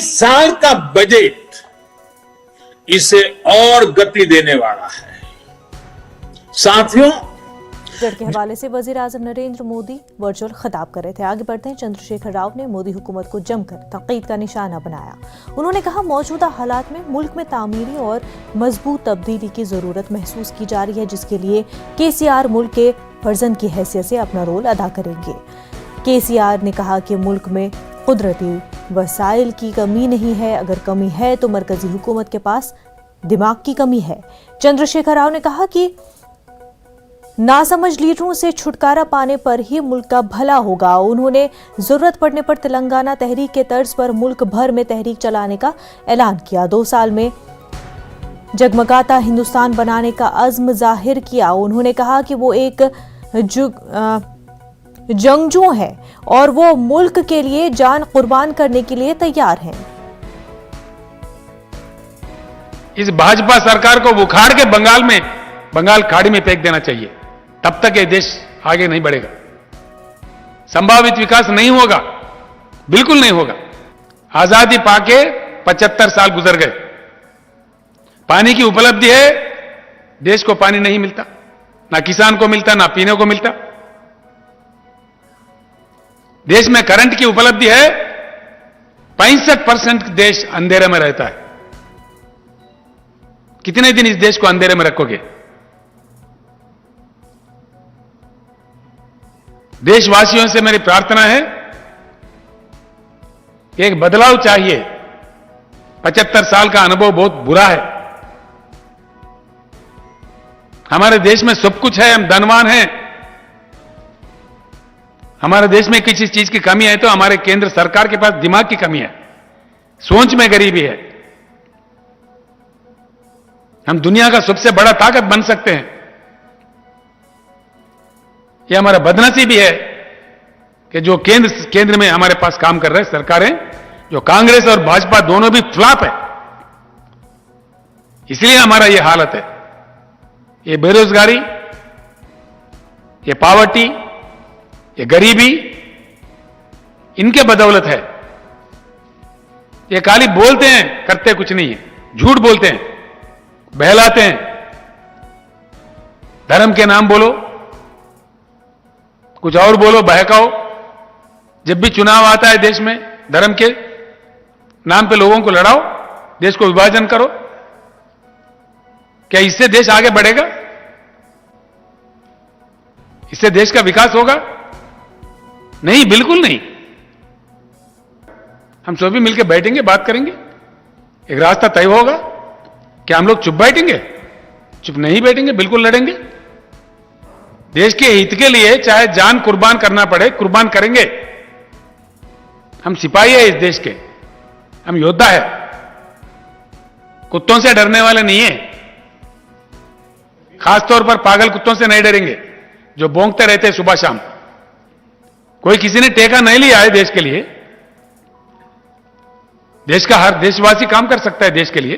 साल का बजट इसे और गति देने वाला है। साथियों, बजट के हवाले से वजीर आजम नरेंद्र मोदी वर्चुअल खिताब कर रहे थे। आगे बढ़ते हैं। चंद्रशेखर राव ने मोदी हुकूमत को जमकर तनकीद का निशाना बनाया। उन्होंने कहा, मौजूदा हालात में मुल्क में तामीरी और मजबूत तब्दीली की जरूरत महसूस की जा रही है, जिसके लिए केसीआर मुल्क के फर्जंद की हैसियत से अपना रोल अदा करेंगे। केसीआर ने कहा कि मुल्क में कुदरती वसाइल की कमी नहीं है, अगर कमी है तो मरकजी हुकूमत के पास दिमाग की कमी है। चंद्रशेखर राव ने कहा कि नासमझ लीडरों से छुटकारा पाने पर ही मुल्क का भला होगा। उन्होंने जरूरत पड़ने पर तेलंगाना तहरीक के तर्ज पर मुल्क भर में तहरीक चलाने का ऐलान किया। 2 साल में जगमगाता हिंदुस्तान बनाने का अज़्म जाहिर किया। उन्होंने कहा कि वो एक जंगजू है और वो मुल्क के लिए जान कुर्बान करने के लिए तैयार हैं। इस भाजपा सरकार को उखाड़ के बंगाल खाड़ी में फेंक देना चाहिए। तब तक ये देश आगे नहीं बढ़ेगा, संभावित विकास नहीं होगा, बिल्कुल नहीं होगा। आजादी पाके 75 साल गुजर गए। पानी की उपलब्धि है, देश को पानी नहीं मिलता, ना किसान को मिलता, ना पीने को मिलता। देश में करंट की उपलब्धि है, 65% देश अंधेरे में रहता है। कितने दिन इस देश को अंधेरे में रखोगे? देशवासियों से मेरी प्रार्थना है कि एक बदलाव चाहिए। 75 साल का अनुभव बहुत बुरा है। हमारे देश में सब कुछ है, हम धनवान हैं। हमारे देश में किसी चीज की कमी है तो हमारे केंद्र सरकार के पास दिमाग की कमी है, सोच में गरीबी है। हम दुनिया का सबसे बड़ा ताकत बन सकते हैं। यह हमारा बदनसीबी है कि जो केंद्र में हमारे पास काम कर रहे सरकारें, जो कांग्रेस और भाजपा दोनों भी फ्लॉप है, इसलिए हमारा यह हालत है। ये बेरोजगारी, ये पावर्टी, ये गरीबी, इनके बदौलत है। ये खाली बोलते हैं, करते कुछ नहीं है, झूठ बोलते हैं, बहलाते हैं। धर्म के नाम बोलो, कुछ और बोलो, बहकाओ। जब भी चुनाव आता है देश में, धर्म के नाम पे लोगों को लड़ाओ, देश को विभाजन करो। क्या इससे देश आगे बढ़ेगा? इससे देश का विकास होगा? नहीं, बिल्कुल नहीं। हम सभी मिलकर बैठेंगे, बात करेंगे, एक रास्ता तय होगा। क्या हम लोग चुप बैठेंगे? चुप नहीं बैठेंगे, बिल्कुल लड़ेंगे। देश के हित के लिए चाहे जान कुर्बान करना पड़े, कुर्बान करेंगे। हम सिपाही है इस देश के, हम योद्धा है, कुत्तों से डरने वाले नहीं है। खासतौर पर पागल कुत्तों से नहीं डरेंगे जो भौंकते रहते हैं सुबह शाम। कोई किसी ने टेका नहीं लिया है देश के लिए। देश का हर देशवासी काम कर सकता है देश के लिए।